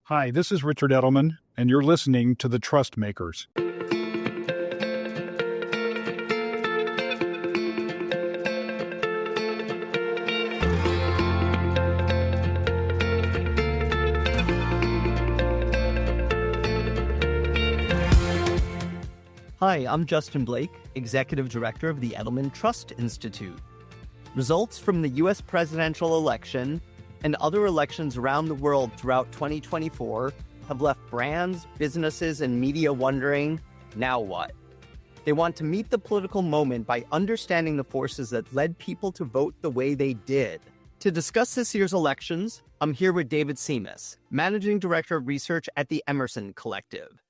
Hi, this is Richard Edelman, and you're listening to The Trust Makers. Hi, I'm Justin Blake, Executive Director of the Edelman Trust Institute. Results from the U.S. presidential election and other elections around the world throughout 2024 have left brands, businesses, and media wondering, now what? They want to meet the political moment by understanding the forces that led people to vote the way they did. To discuss this year's elections, I'm here with David Simas, Managing Director of Research at the Emerson Collective,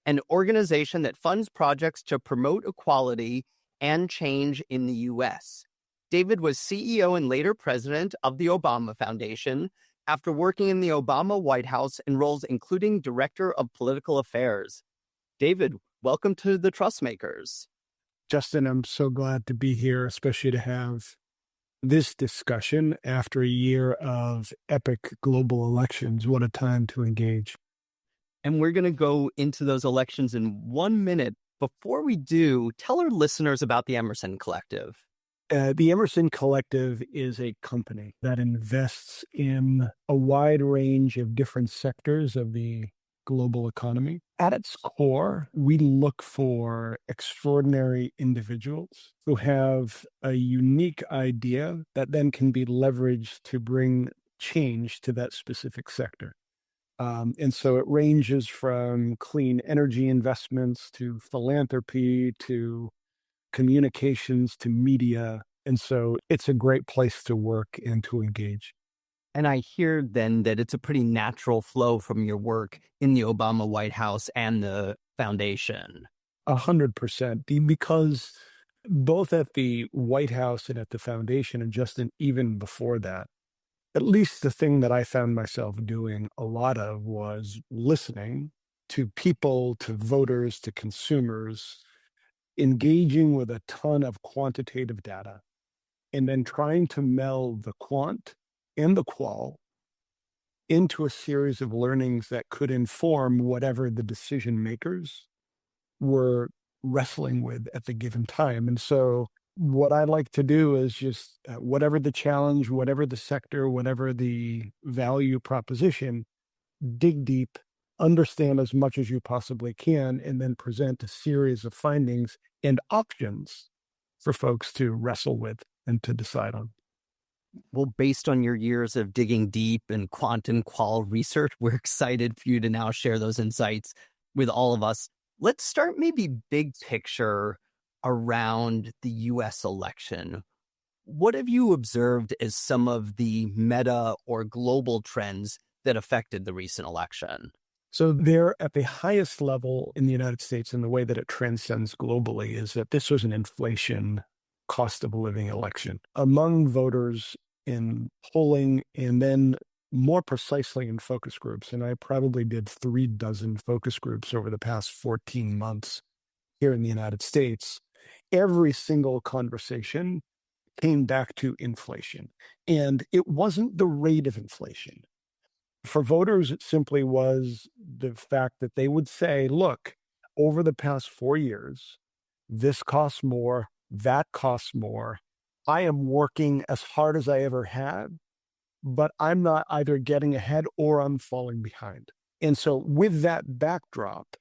an organization that funds projects to promote equality and change in the U.S. David was CEO and later president of the Obama Foundation after working in the Obama White House in roles including Director of Political Affairs. David, welcome to the Trust Makers. Justin, I'm so glad to be here, especially to have this discussion after a year of epic global elections. What a time to engage. And we're going to go into those elections in 1 minute. Before we do, tell our listeners about the Emerson Collective. The Emerson Collective is a company that invests in a wide range of different sectors of the global economy. At its core, we look for extraordinary individuals who have a unique idea that then can be leveraged to bring change to that specific sector. And so it ranges from clean energy investments to philanthropy to communications to media. And so it's a great place to work and to engage. And I hear then that it's a pretty natural flow from your work in the Obama White House and the foundation. 100%. Because both at the White House and at the foundation, and even before that, at least the thing that I found myself doing a lot of was listening to people, to voters, to consumers, engaging with a ton of quantitative data, and then trying to meld the quant and the qual into a series of learnings that could inform whatever the decision makers were wrestling with at the given time. And so what I like to do is just whatever the challenge, whatever the sector, whatever the value proposition, dig deep, understand as much as you possibly can, and then present a series of findings and options for folks to wrestle with and to decide on. Well, based on your years of digging deep and quant and qual research, we're excited for you to now share those insights with all of us. Let's start maybe big picture around the U.S. election. What have you observed as some of the meta or global trends that affected the recent election? So they're at the highest level in the United States, and the way that it transcends globally is that this was an inflation cost of living election. Among voters in polling, and then more precisely in focus groups, and I probably did 36 focus groups over the past 14 months here in the United States, every single conversation came back to inflation. And it wasn't the rate of inflation. For voters, it simply was the fact that they would say, look, over the past 4 years, this costs more, that costs more. I am working as hard as I ever had, but I'm not either getting ahead or I'm falling behind. And so with that backdrop,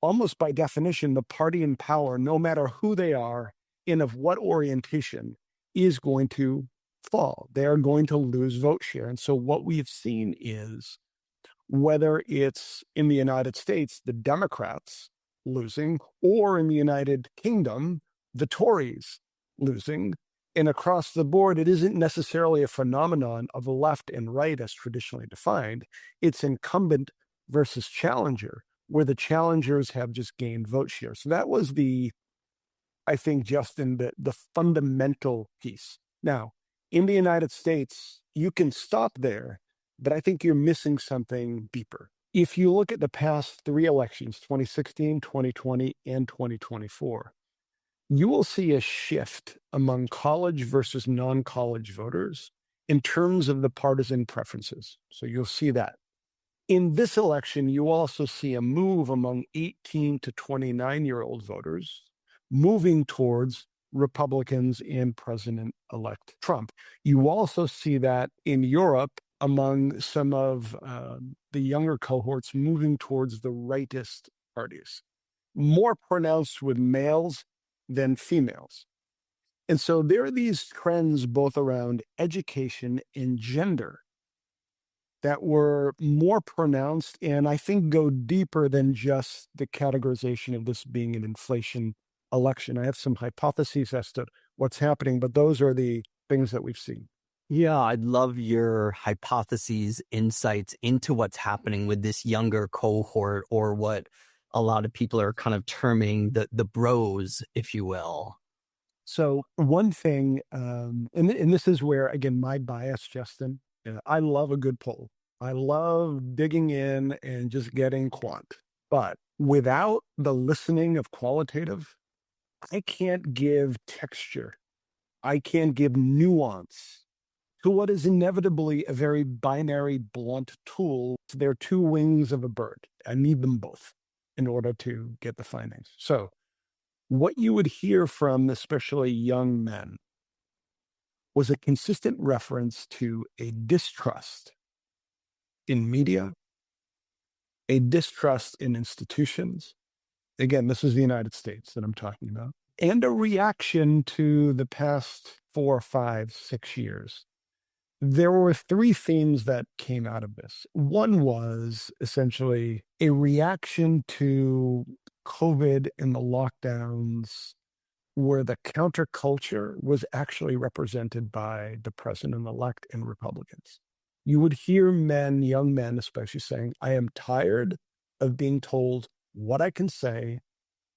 almost by definition, the party in power, no matter who they are and of what orientation, is going to fall. They are going to lose vote share. And so what we have seen is, whether it's in the United States, the Democrats losing, or in the United Kingdom, the Tories losing, and across the board, it isn't necessarily a phenomenon of left and right as traditionally defined. It's incumbent versus challenger, where the challengers have just gained vote share. So that was I think, Justin, the fundamental piece. Now, in the United States, you can stop there, but I think you're missing something deeper. If you look at the past 3 elections, 2016, 2020, and 2024, you will see a shift among college versus non-college voters in terms of the partisan preferences. So you'll see that. In this election, you also see a move among 18 to 29-year-old voters moving towards Republicans and President-elect Trump. You also see that in Europe among some of the younger cohorts moving towards the rightist parties, more pronounced with males than females. And so there are these trends both around education and gender that were more pronounced and I think go deeper than just the categorization of this being an inflation election. I have some hypotheses as to what's happening, but those are the things that we've seen. Yeah, I'd love your hypotheses, insights into what's happening with this younger cohort, or what a lot of people are kind of terming the bros, if you will. So one thing, and this is where, again, my bias, Justin, I love a good poll. I love digging in and just getting quant. But without the listening of qualitative, I can't give texture. I can't give nuance to what is inevitably a very binary, blunt tool. They're two wings of a bird. I need them both in order to get the findings. So what you would hear from especially young men was a consistent reference to a distrust in media, a distrust in institutions. Again, this is the United States that I'm talking about, and a reaction to the past 4, 5, 6 years. There were three themes that came out of this. One was essentially a reaction to COVID and the lockdowns, where the counterculture was actually represented by the president-elect and Republicans. You would hear men, young men especially, saying, I am tired of being told what I can say,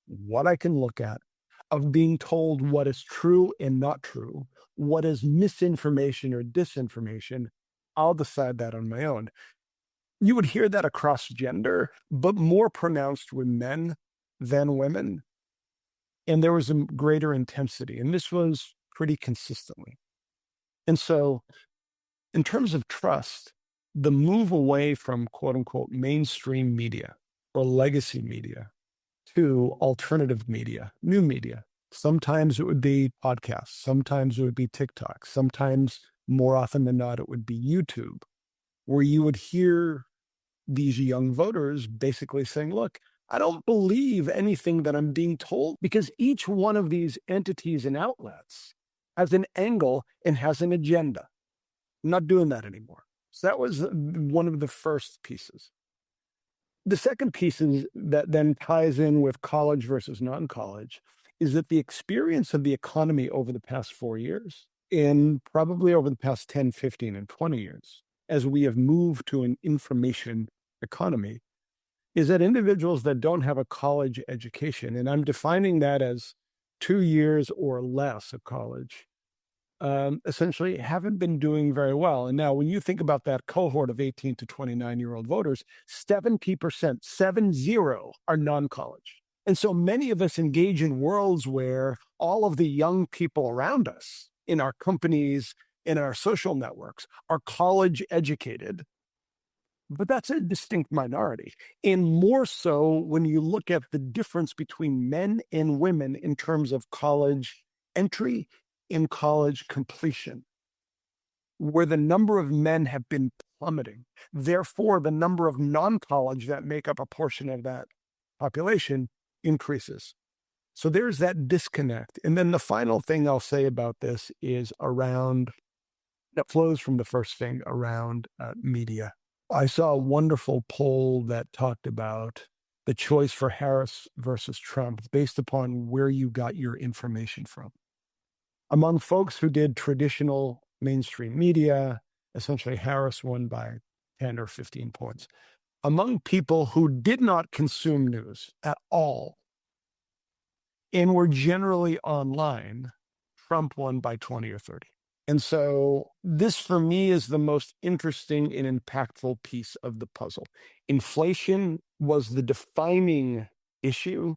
what I can look at, of being told what is true and not true, what is misinformation or disinformation. I'll decide that on my own. You would hear that across gender, but more pronounced with men than women. And there was a greater intensity, and this was pretty consistently. And so in terms of trust, the move away from quote unquote mainstream media or legacy media to alternative media, new media. Sometimes it would be podcasts. Sometimes it would be TikTok. Sometimes, more often than not, it would be YouTube, where you would hear these young voters basically saying, look, I don't believe anything that I'm being told, because each one of these entities and outlets has an angle and has an agenda. I'm not doing that anymore. So that was one of the first pieces. The second piece is that then ties in with college versus non-college is that the experience of the economy over the past 4 years, and probably over the past 10, 15, and 20 years, as we have moved to an information economy, is that individuals that don't have a college education, and I'm defining that as 2 years or less of college, essentially haven't been doing very well. And now when you think about that cohort of 18 to 29-year-old voters, 70%, 70, are non-college. And so many of us engage in worlds where all of the young people around us in our companies, in our social networks, are college educated. But that's a distinct minority. And more so when you look at the difference between men and women in terms of college entry and college completion, where the number of men have been plummeting. Therefore, the number of non-college that make up a portion of that population increases. So there's that disconnect. And then the final thing I'll say about this is around, that flows from the first thing around media. I saw a wonderful poll that talked about the choice for Harris versus Trump based upon where you got your information from. Among folks who did traditional mainstream media, essentially Harris won by 10 or 15 points. Among people who did not consume news at all and were generally online, Trump won by 20 or 30. And so this, for me, is the most interesting and impactful piece of the puzzle. Inflation was the defining issue,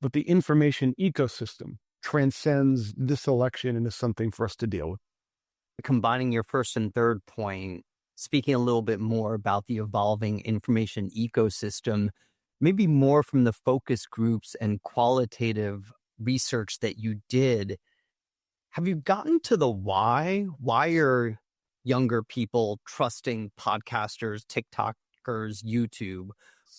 but the information ecosystem transcends this election and is something for us to deal with. Combining your first and third point, speaking a little bit more about the evolving information ecosystem, maybe more from the focus groups and qualitative research that you did. Have you gotten to the why? Why are younger people trusting podcasters, TikTokers, YouTube?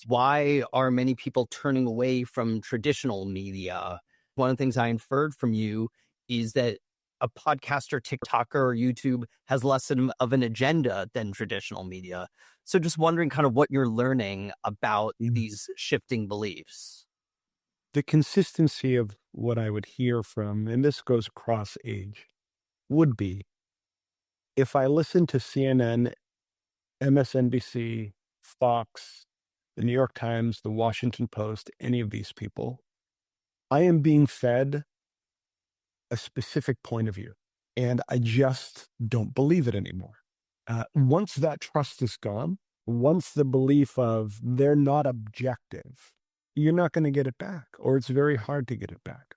Why are many people turning away from traditional media? One of the things I inferred from you is that a podcaster, TikToker, or YouTube has less of an agenda than traditional media. So just wondering kind of what you're learning about these shifting beliefs. The consistency of what I would hear from, and this goes across age, would be if I listen to CNN, MSNBC, Fox, the New York Times, the Washington Post, any of these people, I am being fed a specific point of view, and I just don't believe it anymore. Once that trust is gone, once the belief of they're not objective, you're not going to get it back, or it's very hard to get it back.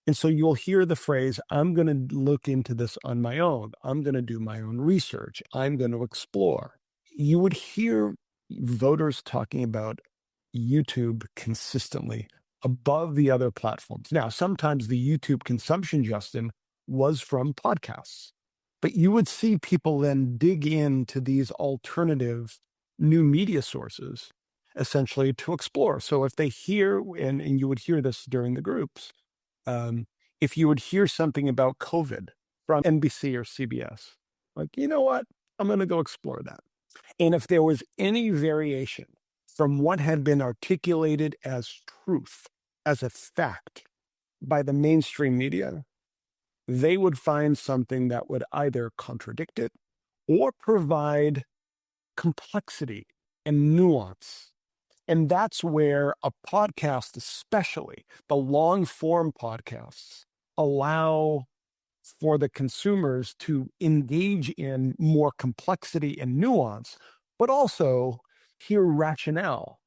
And so you'll hear the phrase, I'm going to look into this on my own. I'm going to do my own research. I'm going to explore. You would hear voters talking about YouTube consistently above the other platforms. Now, sometimes the YouTube consumption, Justin, was from podcasts, but you would see people then dig into these alternative new media sources, essentially to explore. So if they hear, and you would hear this during the groups, if you would hear something about COVID from NBC or CBS, like, you know what, I'm going to go explore that. And if there was any variation from what had been articulated as truth, as a fact by the mainstream media, they would find something that would either contradict it or provide complexity and nuance. And that's where a podcast, especially the long form podcasts, allow for the consumers to engage in more complexity and nuance, but also hear rationale,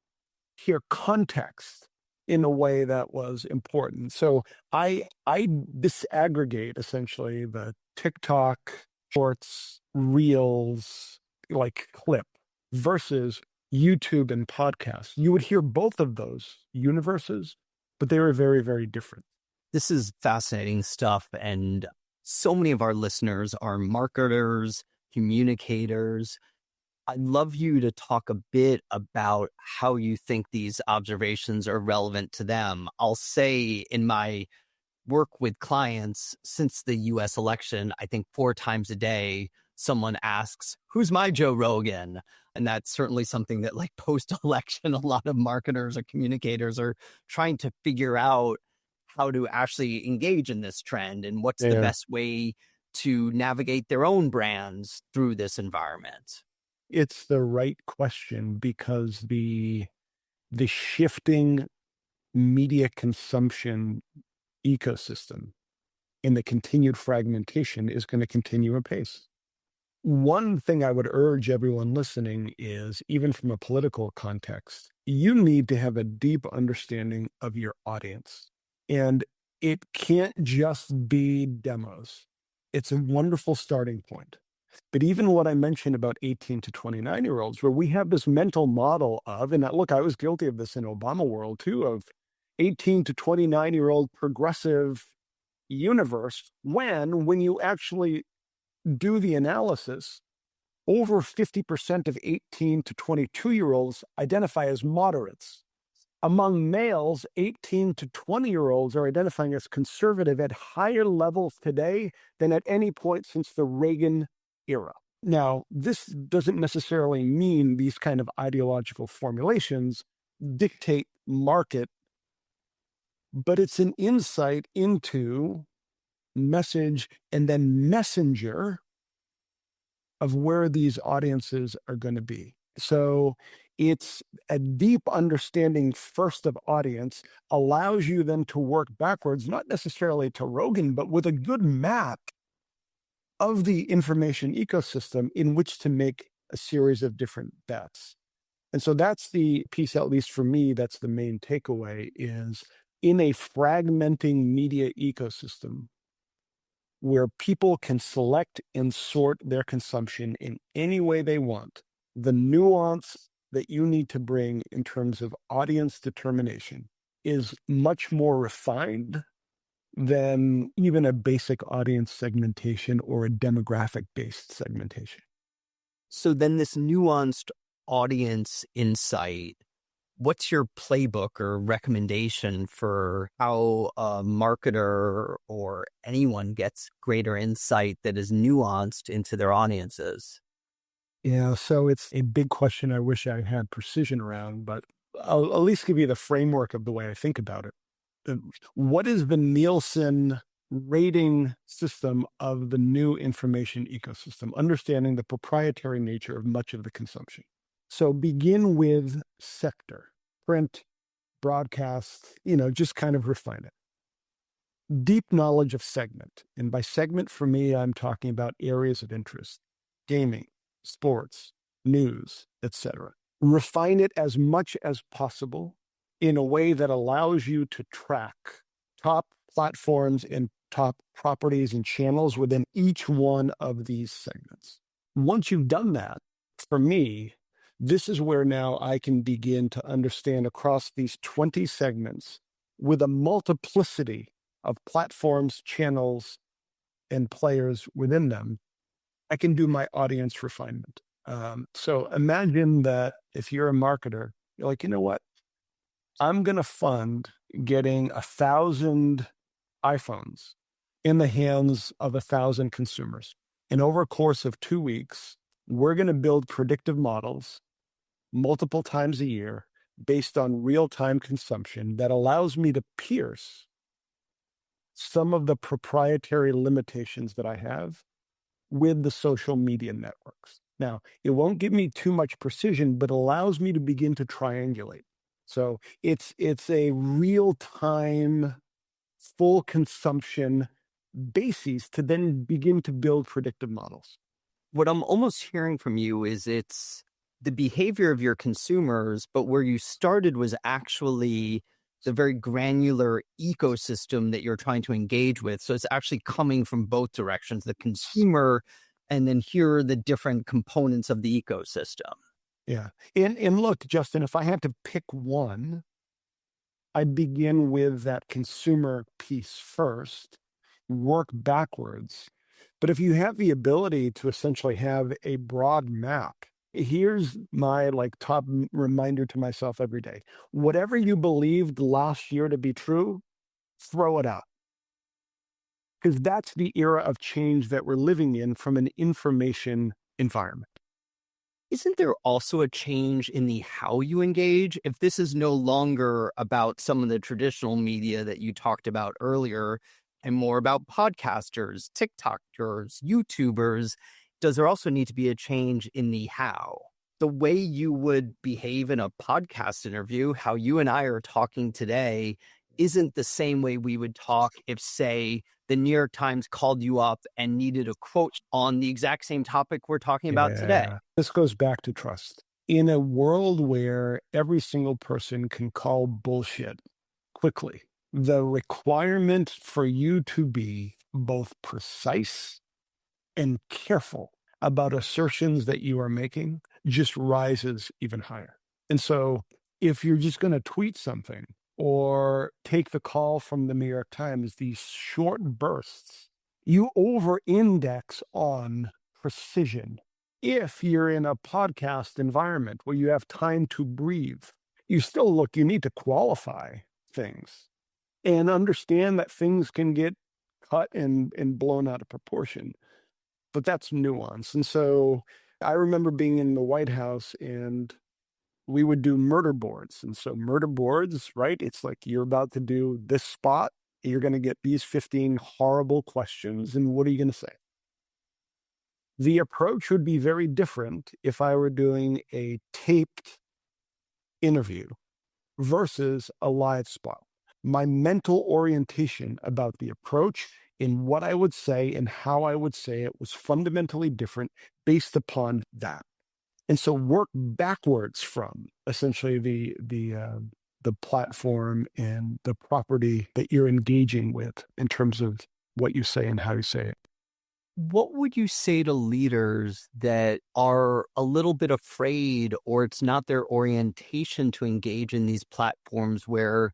hear context in a way that was important. So I disaggregate essentially the TikTok shorts, reels, like clip versus YouTube and podcasts. You would hear both of those universes, but they were very, very different. This is fascinating stuff. And so many of our listeners are marketers, communicators. I'd love you to talk a bit about how you think these observations are relevant to them. I'll say in my work with clients since the US election, I think 4 times a day, someone asks, who's my Joe Rogan? And that's certainly something that, like, post-election, a lot of marketers or communicators are trying to figure out how to actually engage in this trend and what's the best way to navigate their own brands through this environment. It's the right question because the shifting media consumption ecosystem and the continued fragmentation is going to continue apace. One thing I would urge everyone listening is, even from a political context, you need to have a deep understanding of your audience. And it can't just be demos. It's a wonderful starting point. But even what I mentioned about 18 to 29-year-olds, where we have this mental model of, and look, I was guilty of this in Obama world too, of 18 to 29-year-old progressive universe, when you actually do the analysis, over 50% of 18 to 22-year-olds identify as moderates. Among males, 18 to 20-year-olds are identifying as conservative at higher levels today than at any point since the Reagan era. Now, this doesn't necessarily mean these kind of ideological formulations dictate market, but it's an insight into message and then messenger of where these audiences are going to be. So it's a deep understanding first of audience allows you then to work backwards, not necessarily to Rogan, but with a good map of the information ecosystem in which to make a series of different bets. And so that's the piece, at least for me, that's the main takeaway, is in a fragmenting media ecosystem, where people can select and sort their consumption in any way they want. The nuance that you need to bring in terms of audience determination is much more refined than even a basic audience segmentation or a demographic-based segmentation. So then this nuanced audience insight, what's your playbook or recommendation for how a marketer or anyone gets greater insight that is nuanced into their audiences? Yeah, so it's a big question I wish I had precision around, but I'll at least give you the framework of the way I think about it. What is the Nielsen rating system of the new information ecosystem, understanding the proprietary nature of much of the consumption? So begin with sector, print, broadcast, just kind of refine it. Deep knowledge of segment. And by segment, for me, I'm talking about areas of interest, gaming, sports, news, etc. Refine it as much as possible in a way that allows you to track top platforms and top properties and channels within each one of these segments. Once you've done that, for me, this is where now I can begin to understand across these 20 segments with a multiplicity of platforms, channels, and players within them, I can do my audience refinement. So imagine that if you're a marketer, you're like, you know what? I'm going to fund getting 1,000 iPhones in the hands of 1,000 consumers. And over a course of 2 weeks, we're going to build predictive models multiple times a year based on real-time consumption that allows me to pierce some of the proprietary limitations that I have with the social media networks. Now, it won't give me too much precision, but allows me to begin to triangulate. So it's a real-time, full consumption basis to then begin to build predictive models. What I'm almost hearing from you is it's the behavior of your consumers, but where you started was actually the very granular ecosystem that you're trying to engage with. So it's actually coming from both directions, the consumer, and then here are the different components of the ecosystem. Yeah. And look, Justin, if I had to pick one, I'd begin with that consumer piece first, work backwards. But if you have the ability to essentially have a broad map, here's my top reminder to myself every day. Whatever you believed last year to be true, throw it out. Because that's the era of change that we're living in from an information environment. Isn't there also a change in the how you engage? If this is no longer about some of the traditional media that you talked about earlier and more about podcasters, TikTokers, YouTubers, does there also need to be a change in the how? The way you would behave in a podcast interview, how you and I are talking today, isn't the same way we would talk if, say, the New York Times called you up and needed a quote on the exact same topic we're talking about today. This goes back to trust. In a world where every single person can call bullshit quickly, the requirement for you to be both precise and careful about assertions that you are making just rises even higher. And so if you're just going to tweet something or take the call from the New York Times, these short bursts, you over-index on precision. If you're in a podcast environment where you have time to breathe, you need to qualify things and understand that things can get cut and blown out of proportion. But that's nuance. And so I remember being in the White House and we would do murder boards. And so murder boards, right? It's like you're about to do this spot. You're going to get these 15 horrible questions. And what are you going to say? The approach would be very different if I were doing a taped interview versus a live spot. My mental orientation about the approach in what I would say and how I would say it was fundamentally different based upon that. And so work backwards from essentially the platform and the property that you're engaging with in terms of what you say and how you say it. What would you say to leaders that are a little bit afraid, or it's not their orientation to engage in these platforms where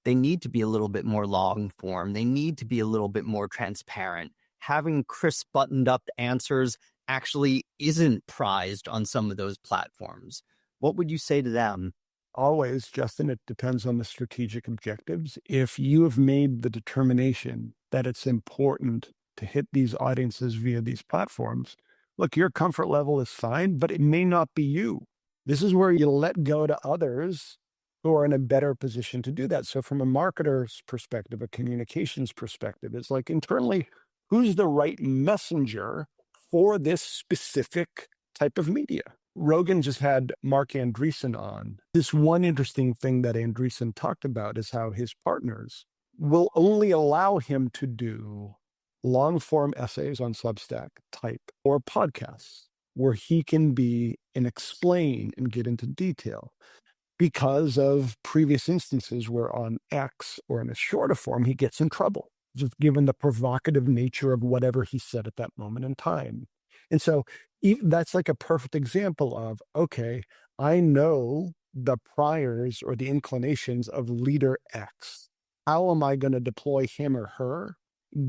they need to be a little bit more long form, they need to be a little bit more transparent? Having crisp, buttoned up answers actually isn't prized on some of those platforms. What would you say to them? Always, Justin, it depends on the strategic objectives. If you have made the determination that it's important to hit these audiences via these platforms, look, your comfort level is fine, but it may not be you. This is where you let go to others who are in a better position to do that. So from a marketer's perspective, a communications perspective, it's like internally, who's the right messenger for this specific type of media? Rogan just had Mark Andreessen on. This one interesting thing that Andreessen talked about is how his partners will only allow him to do long form essays on Substack type or podcasts where he can be and explain and get into detail, because of previous instances where on X or in a shorter form, he gets in trouble, just given the provocative nature of whatever he said at that moment in time. And so that's like a perfect example of, okay, I know the priors or the inclinations of leader X. How am I going to deploy him or her,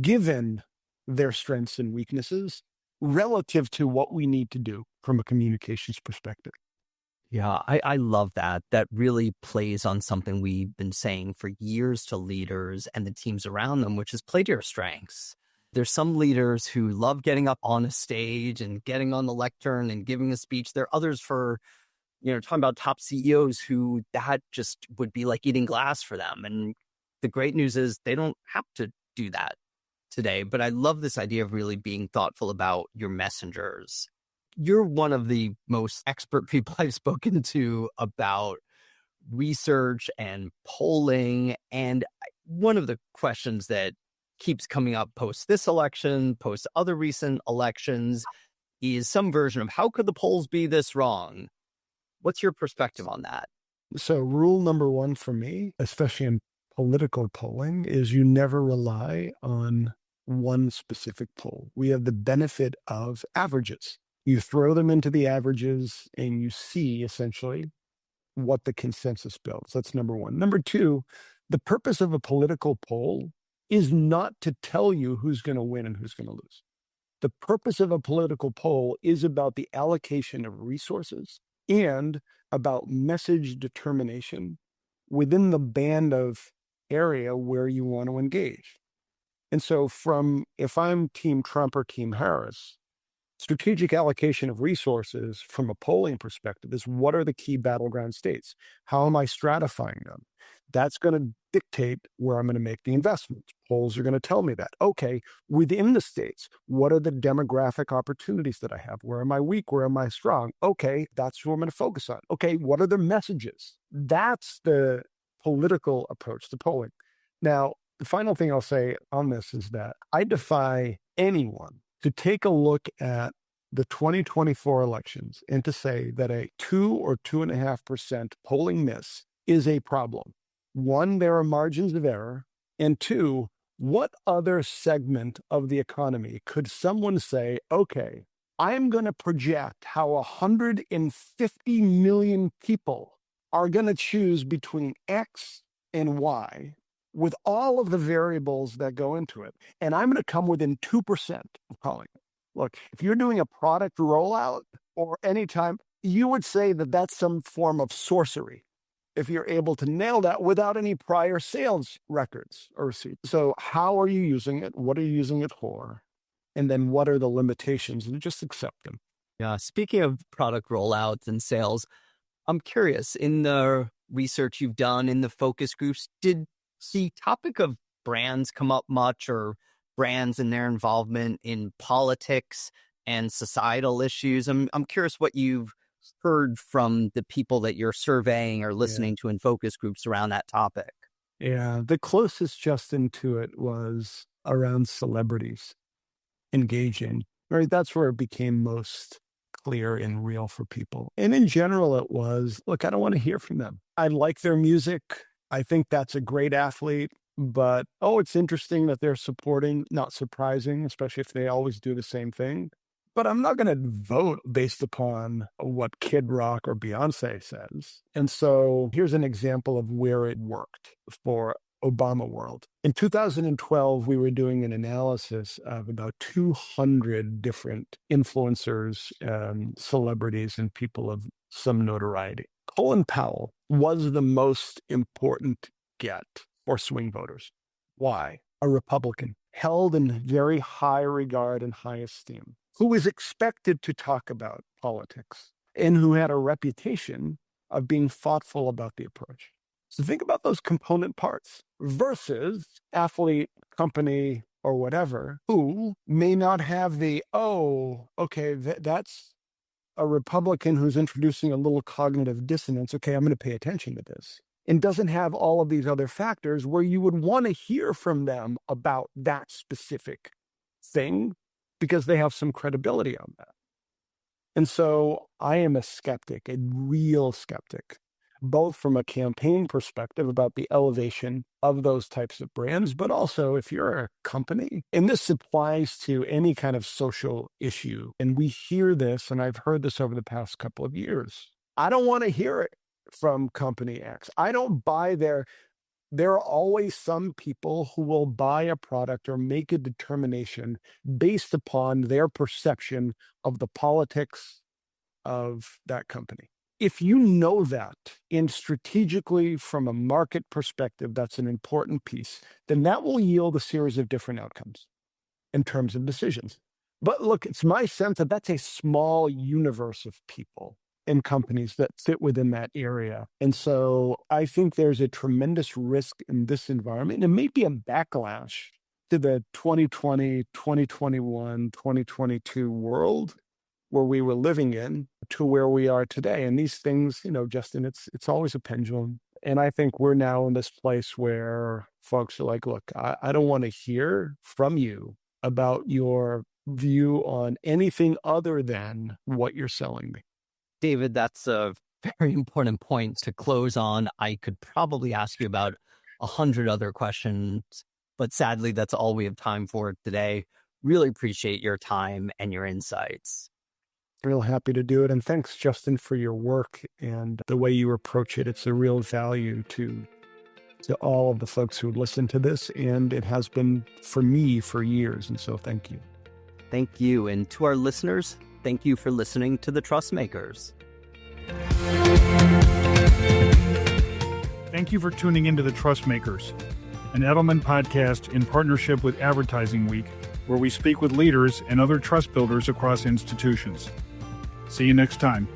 given their strengths and weaknesses, relative to what we need to do from a communications perspective? Yeah, I love that. That really plays on something we've been saying for years to leaders and the teams around them, which is play to your strengths. There's some leaders who love getting up on a stage and getting on the lectern and giving a speech. There are others talking about top CEOs who that just would be like eating glass for them. And the great news is they don't have to do that today. But I love this idea of really being thoughtful about your messengers. You're one of the most expert people I've spoken to about research and polling. And one of the questions that keeps coming up post this election, post other recent elections, is some version of how could the polls be this wrong? What's your perspective on that? So rule number one for me, especially in political polling, is you never rely on one specific poll. We have the benefit of averages. You throw them into the averages and you see essentially what the consensus builds. That's number one. Number two, the purpose of a political poll is not to tell you who's going to win and who's going to lose. The purpose of a political poll is about the allocation of resources and about message determination within the band of area where you want to engage. And so if I'm Team Trump or Team Harris, strategic allocation of resources from a polling perspective is what are the key battleground states? How am I stratifying them? That's going to dictate where I'm going to make the investments. Polls are going to tell me that. Okay, within the states, what are the demographic opportunities that I have? Where am I weak? Where am I strong? Okay, that's what I'm going to focus on. Okay, what are the messages? That's the political approach to polling. Now, the final thing I'll say on this is that I defy anyone to take a look at the 2024 elections and to say that a 2 or 2.5% polling miss is a problem. One, there are margins of error. And two, what other segment of the economy could someone say, okay, I'm going to project how 150 million people are going to choose between X and Y with all of the variables that go into it. And I'm going to come within 2% of calling it. Look, if you're doing a product rollout or anytime, you would say that that's some form of sorcery if you're able to nail that without any prior sales records or receipts. So how are you using it? What are you using it for? And then what are the limitations? And just accept them. Yeah, speaking of product rollouts and sales, I'm curious, in the research you've done in the focus groups, did the topic of brands come up much, or brands and their involvement in politics and societal issues? I'm curious what you've heard from the people that you're surveying or listening to in focus groups around that topic. Yeah, the closest, Justin, to it was around celebrities engaging. Right, that's where it became most clear and real for people. And in general, it was, look, I don't want to hear from them. I like their music. I think that's a great athlete. But, it's interesting that they're supporting, not surprising, especially if they always do the same thing. But I'm not going to vote based upon what Kid Rock or Beyonce says. And so here's an example of where it worked for Obama world. In 2012, we were doing an analysis of about 200 different influencers, celebrities, and people of some notoriety. Colin Powell was the most important get for swing voters. Why? A Republican, held in very high regard and high esteem, who was expected to talk about politics and who had a reputation of being thoughtful about the approach. So think about those component parts versus athlete, company, or whatever, who may not have the, that's a Republican who's introducing a little cognitive dissonance. Okay, I'm going to pay attention to this. And doesn't have all of these other factors where you would want to hear from them about that specific thing because they have some credibility on that. And so I am a skeptic, a real skeptic, both from a campaign perspective about the elevation of those types of brands, but also if you're a company, and this applies to any kind of social issue. And we hear this, and I've heard this over the past couple of years. I don't want to hear it from company X. I don't buy there are always some people who will buy a product or make a determination based upon their perception of the politics of that company. If you know that, and strategically from a market perspective, that's an important piece, then that will yield a series of different outcomes in terms of decisions. But look, it's my sense that that's a small universe of people and companies that fit within that area. And so I think there's a tremendous risk in this environment. It may be a backlash to the 2020, 2021, 2022 world where we were living in to where we are today. And these things, Justin, it's always a pendulum. And I think we're now in this place where folks are like, look, I don't want to hear from you about your view on anything other than what you're selling me. David, that's a very important point to close on. I could probably ask you about 100 other questions, but sadly, that's all we have time for today. Really appreciate your time and your insights. Real happy to do it. And thanks, Justin, for your work and the way you approach it. It's a real value to all of the folks who listen to this. And it has been for me for years. And so thank you. Thank you. And to our listeners, thank you for listening to The Trust Makers. Thank you for tuning into The Trust Makers, an Edelman podcast in partnership with Advertising Week, where we speak with leaders and other trust builders across institutions. See you next time.